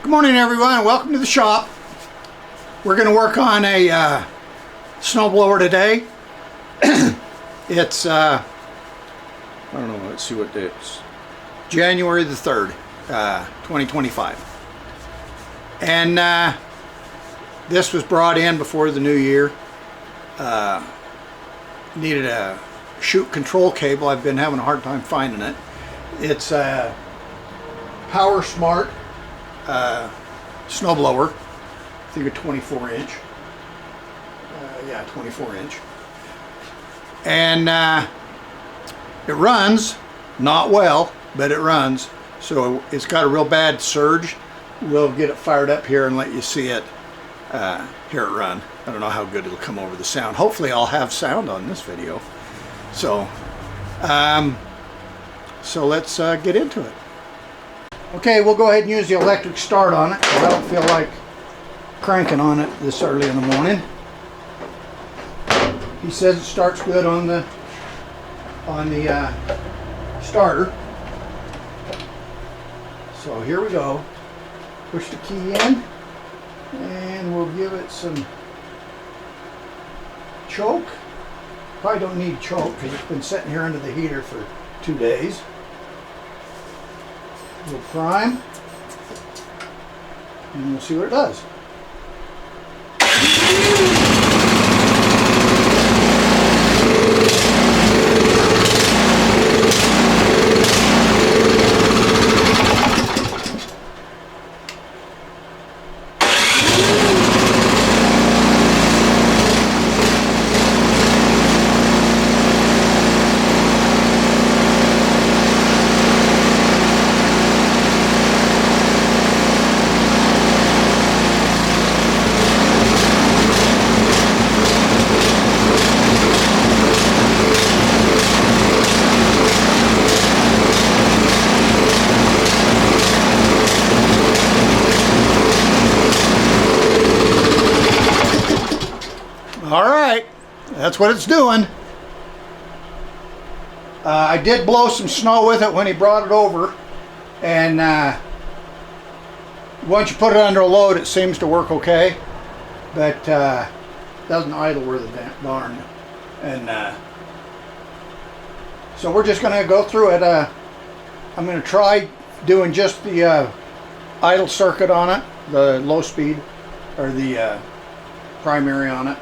Good morning, everyone. Welcome to the shop. We're going to work on a snowblower today. It's I don't know, let's see what day it's January the 3rd, 2025. And this was brought in before the new year. Needed a chute control cable. I've been having a hard time finding it. It's a Powersmart snowblower. I think a 24 inch. Yeah, 24 inch. And it runs, not well, but it runs. So it's got a real bad surge. We'll get it fired up here and let you see it, hear it run. I don't know how good it'll come over the sound. Hopefully I'll have sound on this video. So, let's get into it. Okay, we'll go ahead and use the electric start on it, because I don't feel like cranking on it this early in the morning. He says it starts good on the starter. So here we go. Push the key in, and we'll give it some choke. Probably don't need choke because it's been sitting here under the heater for 2 days. We'll prime, and we'll see what it does. Alright, that's what it's doing. I did blow some snow with it when he brought it over, and once you put it under a load it seems to work okay, but doesn't idle worth a darn. And so we're just going to go through it. I'm going to try doing just the idle circuit on it, the low speed, or the primary on it,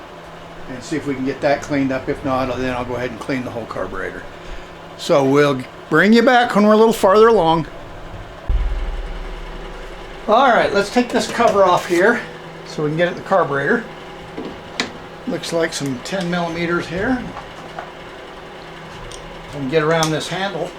and see if we can get that cleaned up. If not, then I'll go ahead and clean the whole carburetor. So we'll bring you back when we're a little farther along. Alright, let's take this cover off here so we can get at the carburetor. Looks like some 10 millimeters here. We can get around this handle.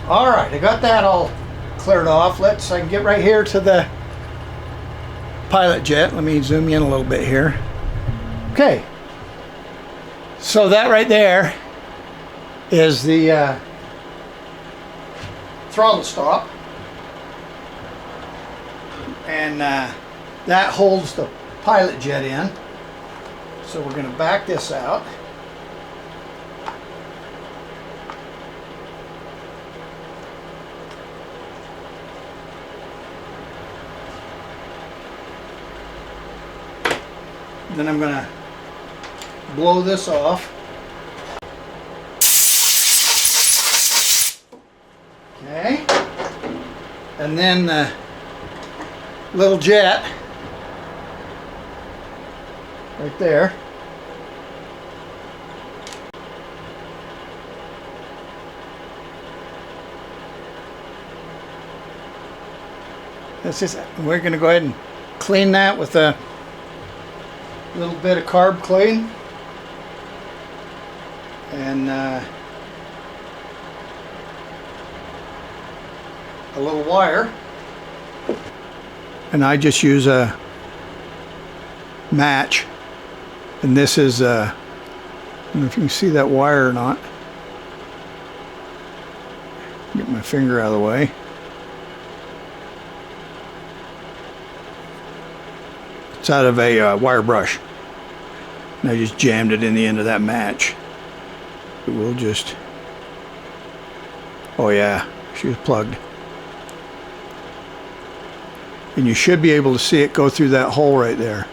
Alright, I got that all cleared off. I can get right here to the pilot jet. Let me zoom in a little bit here. Okay, so that right there is the throttle stop, and That holds the pilot jet in. So we're going to back this out. Then I'm going to blow this off. Okay. And then the little jet right there. That's just, we're going to go ahead and clean that with a little bit of carb clean and a little wire. And I just use a match, and this is I don't know if you can see that wire or not. Get my finger out of the way. It's out of a wire brush, and I just jammed it in the end of that match. It will just, oh yeah, she was plugged. And you should be able to see it go through that hole right there.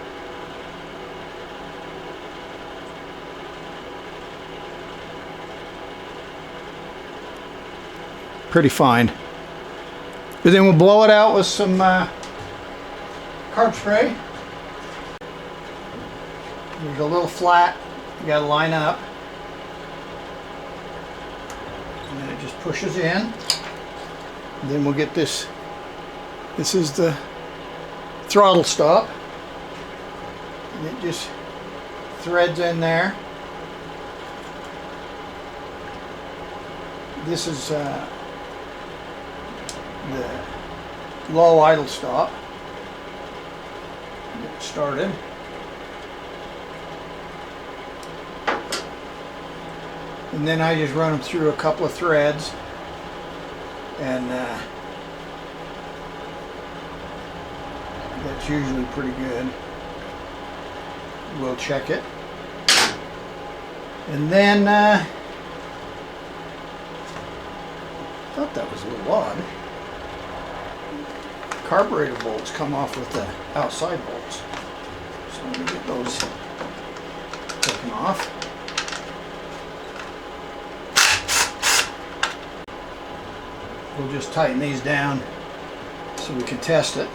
Pretty fine. But then we'll blow it out with some carb spray. There's a little flat, you gotta line up. And then it just pushes in. And then we'll get this. This is the throttle stop. And it just threads in there. This is the low idle stop. Get it started. And then I just run them through a couple of threads, and that's usually pretty good. We'll check it. And then I thought that was a little odd. Carburetor bolts come off with the outside bolts. So let me get those taken off. We'll just tighten these down so we can test it.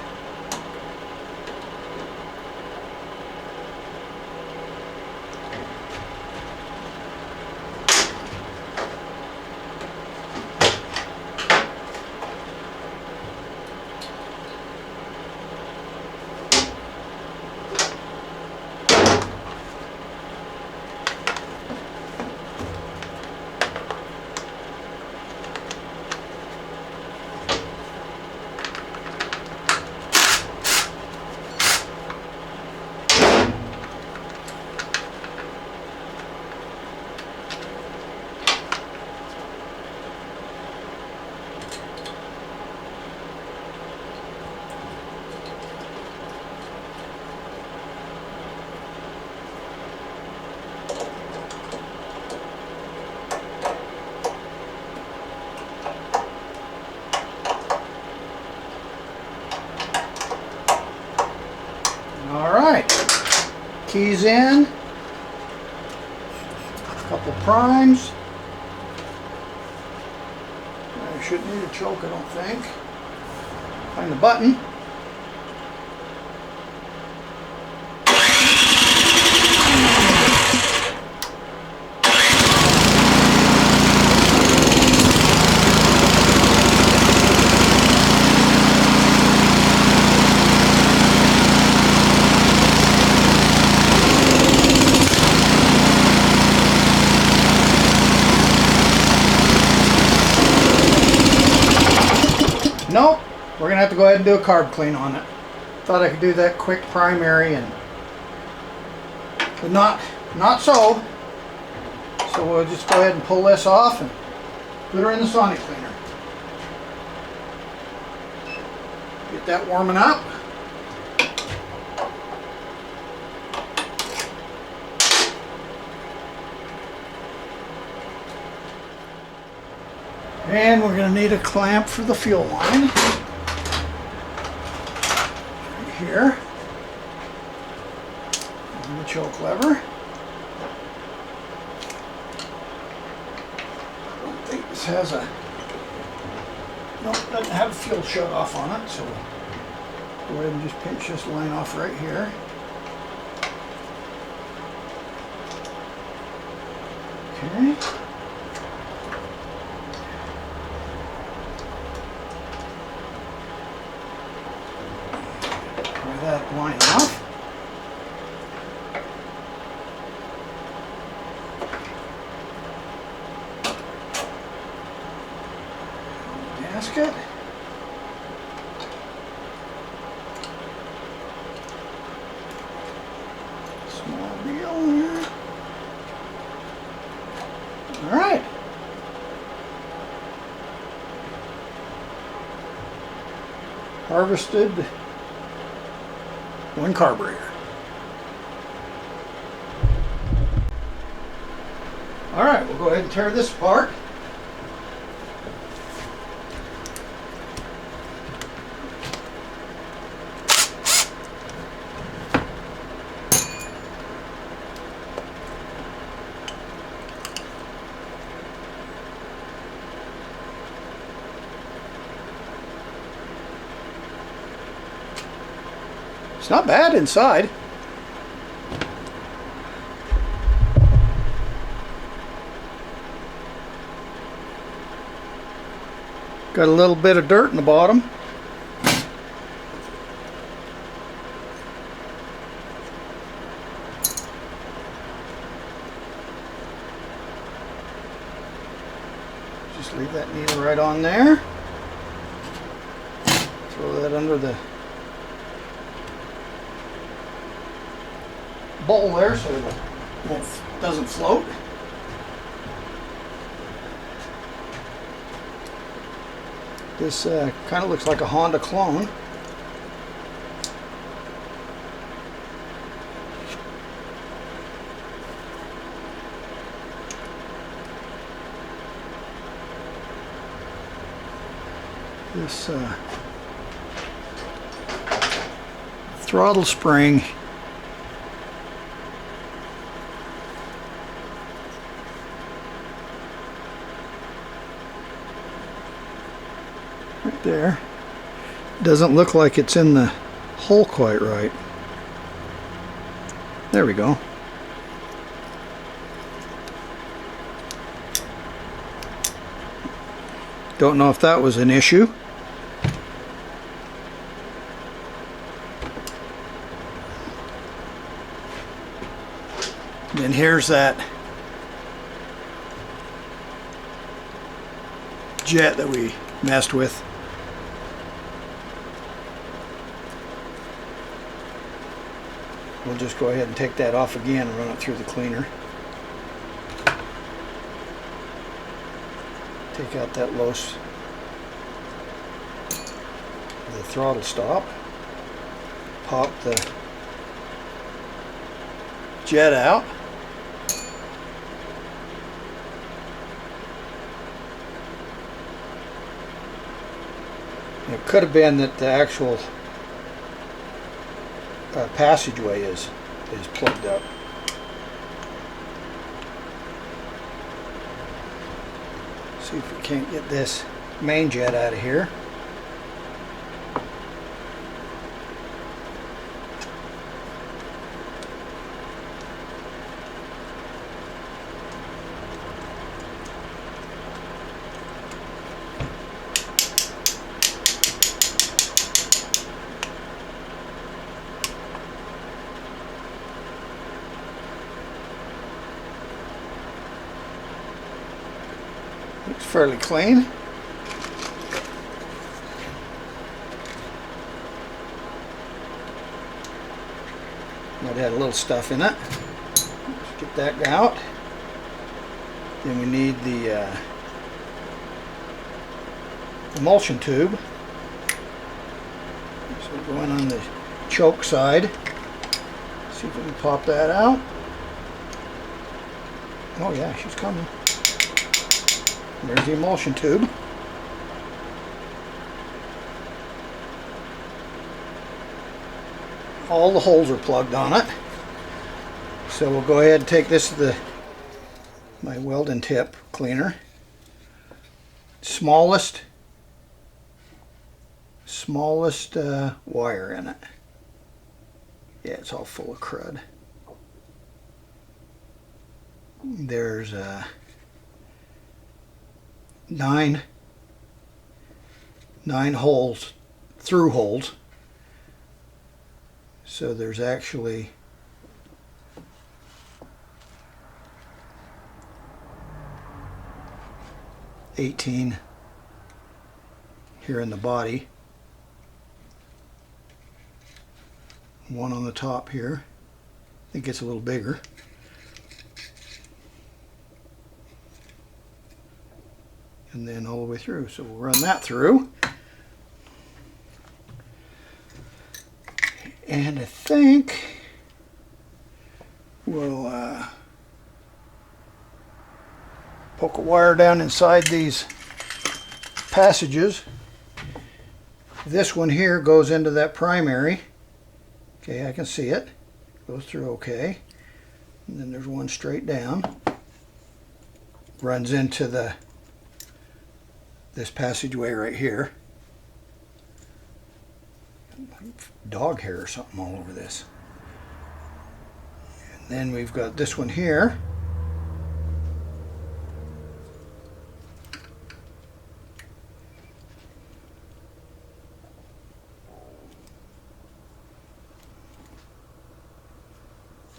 Keys in, a couple primes. I shouldn't need a choke, I don't think. Find the button. Nope, we're gonna have to go ahead and do a carb clean on it. Thought I could do that quick primary, but not so. So we'll just go ahead and pull this off and put her in the sonic cleaner. Get that warming up. And we're going to need a clamp for the fuel line. Right here. And the choke lever. I don't think this has a... Nope, doesn't have a fuel shut off on it, so go ahead and just pinch this line off right here. Okay. Pry that line off. Gasket. Small deal here. All right. Harvested one carburetor. All right, we'll go ahead and tear this apart. It's not bad inside. Got a little bit of dirt in the bottom. Just leave that needle right on there. Throw that under the bowl there so it doesn't float. This kind of looks like a Honda clone. This throttle spring right there doesn't look like it's in the hole quite right. There we go. Don't know if that was an issue. And here's that jet that we messed with. We'll just go ahead and take that off again and run it through the cleaner. Take out that the throttle stop. Pop the jet out. It could have been that the actual passageway is plugged up. See if we can't get this main jet out of here. Looks fairly clean. Might have a little stuff in it. Let's get that out. Then we need the emulsion tube. So we're going on the choke side. See if we can pop that out. Oh yeah, she's coming. There's the emulsion tube. all the holes are plugged on it. So we'll go ahead and take this to my welding tip cleaner. Smallest wire in it. Yeah, it's all full of crud. There's 9 holes, through holes. So there's actually 18 here in the body. One on the top here. It gets a little bigger. And then all the way through. So we'll run that through. And I think we'll poke a wire down inside these passages. This one here goes into that primary. Okay, I can see it. Goes through okay. And then there's one straight down. Runs into this passageway right here. Dog hair or something all over this. And then we've got this one here.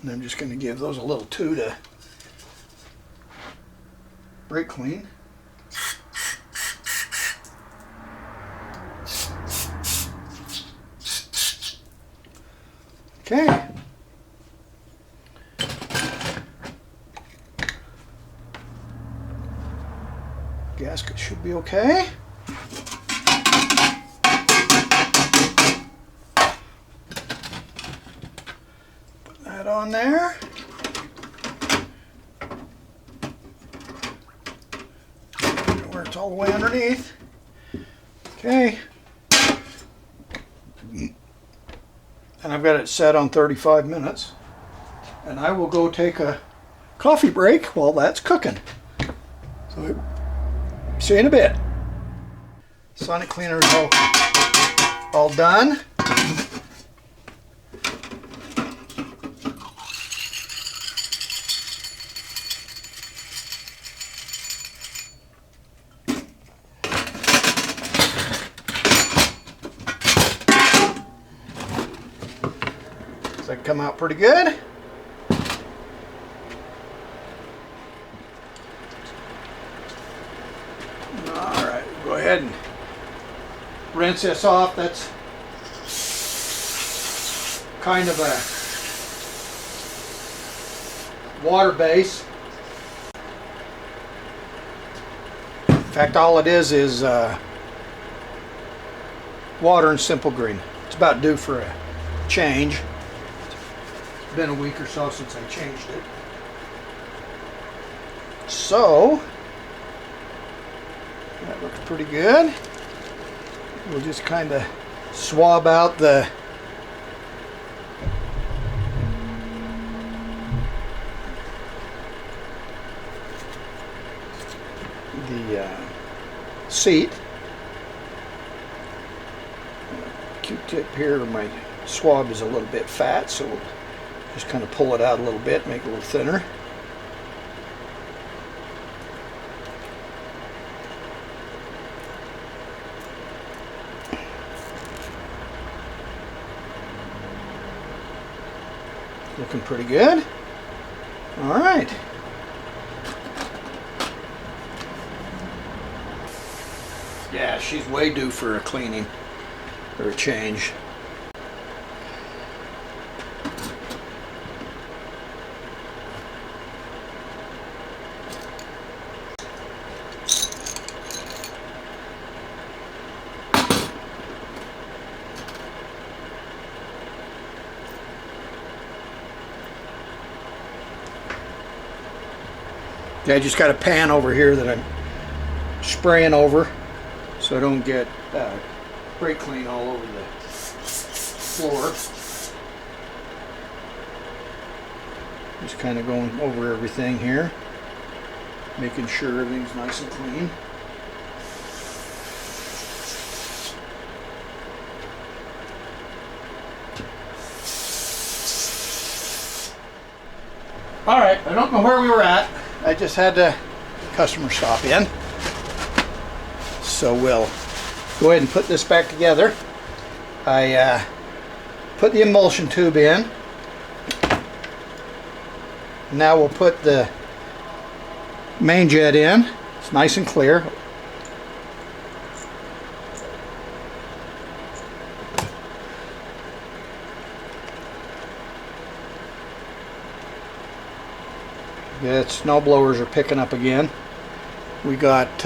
And I'm just going to give those a little too to brake clean. Okay. Gasket should be okay. Put that on there. Where it's all the way underneath. Okay. And I've got it set on 35 minutes. And I will go take a coffee break while that's cooking. So, see you in a bit. Sonic cleaner is all done. Does that come out pretty good? Alright, go ahead and rinse this off. That's kind of a water base. In fact, all it is water and simple green. It's about due for a change. It's been a week or so since I changed it. So, that looks pretty good. We'll just kind of swab out the seat. Q-tip here, my swab is a little bit fat, so we'll just kind of pull it out a little bit, make it a little thinner. Looking pretty good. All right. Yeah, she's way due for a cleaning or a change. Yeah, I just got a pan over here that I'm spraying over so I don't get brake clean all over the floor. Just kind of going over everything here, making sure everything's nice and clean. All right, I don't know where we were at. I just had a customer stop in. So we'll go ahead and put this back together. I put the emulsion tube in. Now we'll put the main jet in. It's nice and clear. The snow blowers are picking up again. We got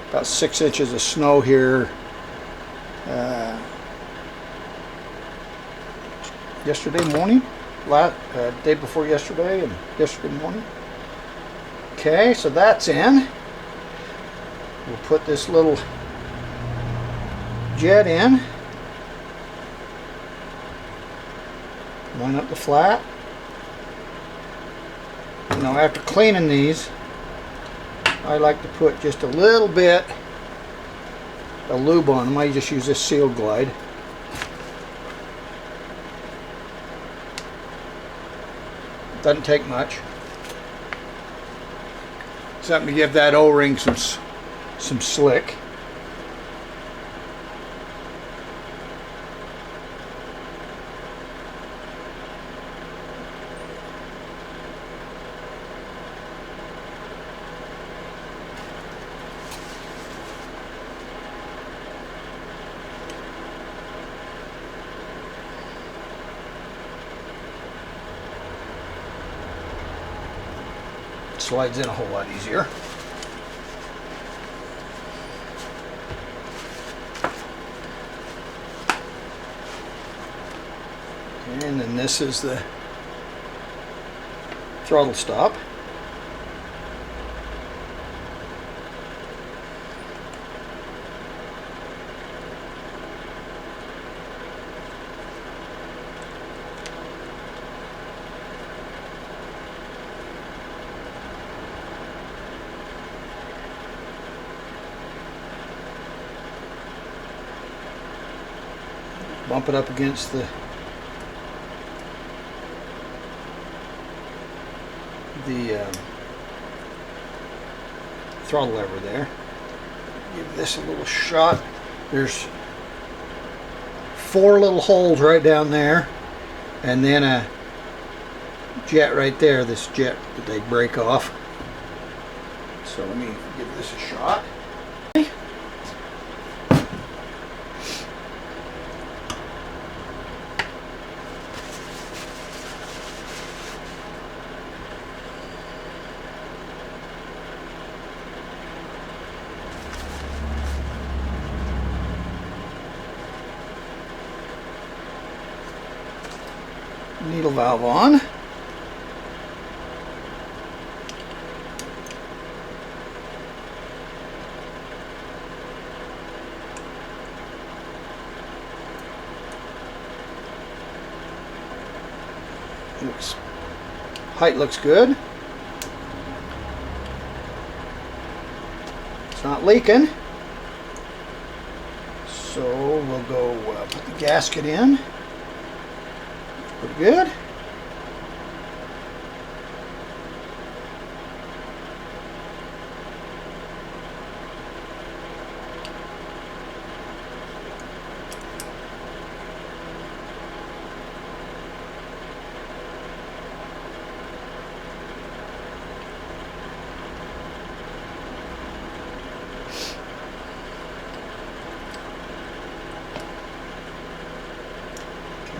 about 6 inches of snow here yesterday morning, day before yesterday, and yesterday morning. Okay, so that's in. We'll put this little jet in. Line up the flat. Now after cleaning these, I like to put just a little bit of lube on them. I just use this Seal Glide. Doesn't take much. Something to give that O-ring some slick. Slides in a whole lot easier. And then this is the throttle stop. Bump it up against the throttle lever there. Give this a little shot. There's 4 little holes right down there, and then a jet right there, this jet that they break off. So let me give this a shot. Needle valve on. Height looks good. It's not leaking. So we'll go put the gasket in. Pretty good.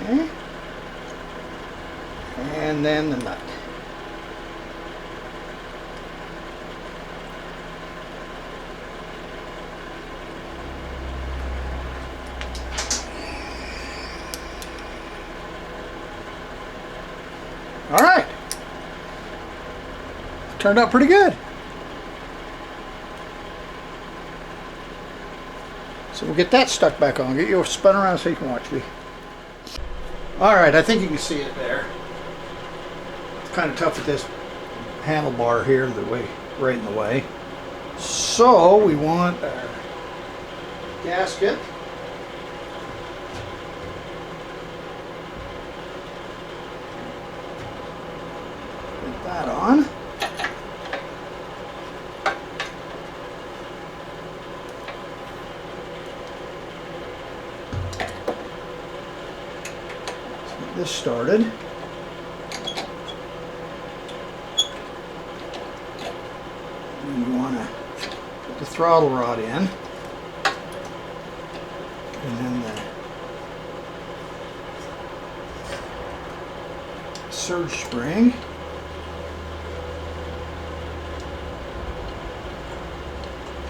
Okay. And then the nut. All right. Turned out pretty good. So we'll get that stuck back on. Get you spun around so you can watch me. All right, I think you can see it there. kind of tough with this handlebar here, right in the way. So we want our gasket. Put that on. This started. And you want to put the throttle rod in, and then the surge spring.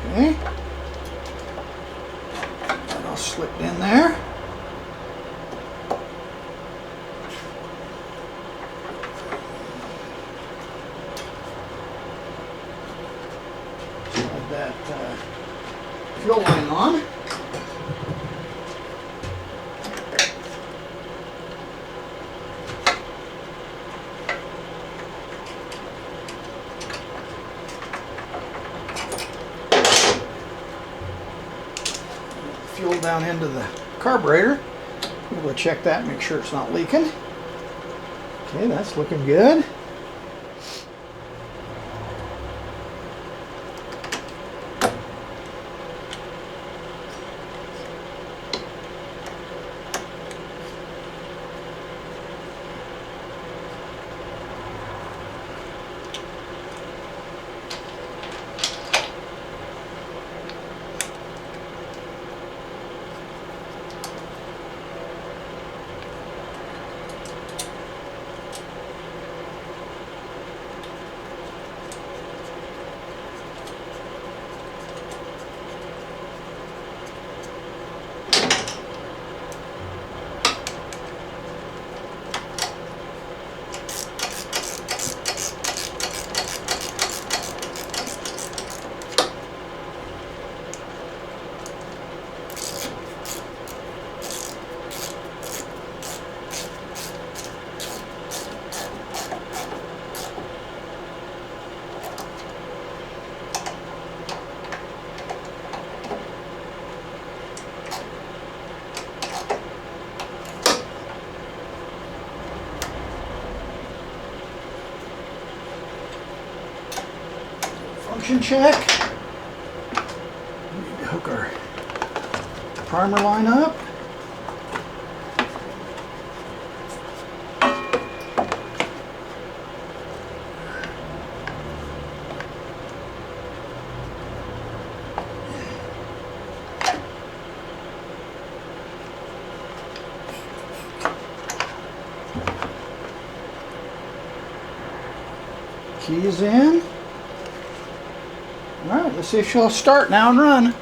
Okay, that all slipped in there. That fuel line on. Fuel down into the carburetor. We'll check that, make sure it's not leaking. Okay, that's looking good. Function check. We need to hook our primer line up. Keys in. All right, let's see if she'll start now and run.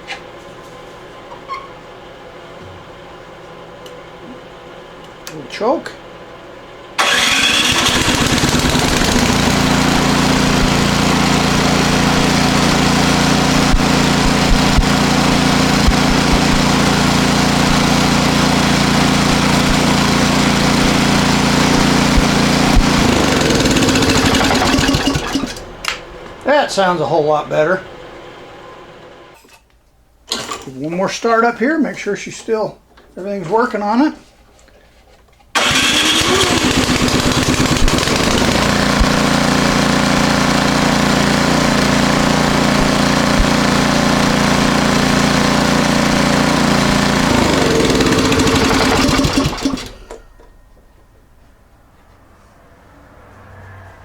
Little choke. That sounds a whole lot better. One more start up here, make sure everything's working on it.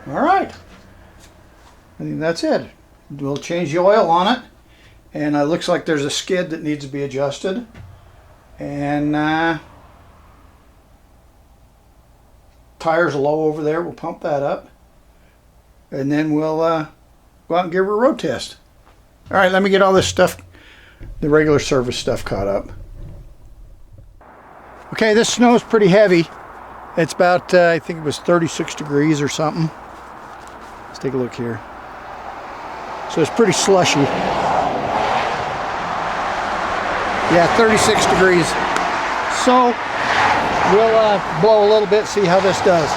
All right, I think that's it. We'll change the oil on it. And it looks like there's a skid that needs to be adjusted. And tires are low over there. We'll pump that up. And then we'll go out and give her a road test. All right, let me get all this stuff, the regular service stuff, caught up. Okay, this snow is pretty heavy. It's about, I think it was 36 degrees or something. Let's take a look here. So it's pretty slushy. Yeah, 36 degrees. So we'll blow a little bit, see how this does.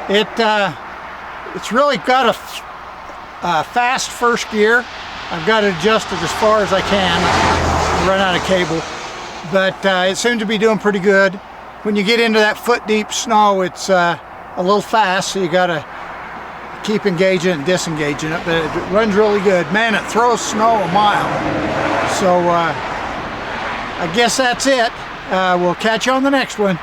It's really got a fast first gear. I've got it adjusted as far as I can. I run out of cable, but it seems to be doing pretty good. When you get into that foot deep snow, it's a little fast, so you gotta keep engaging and disengaging it, but it runs really good. Man, it throws snow a mile. So I guess that's it. We'll catch you on the next one.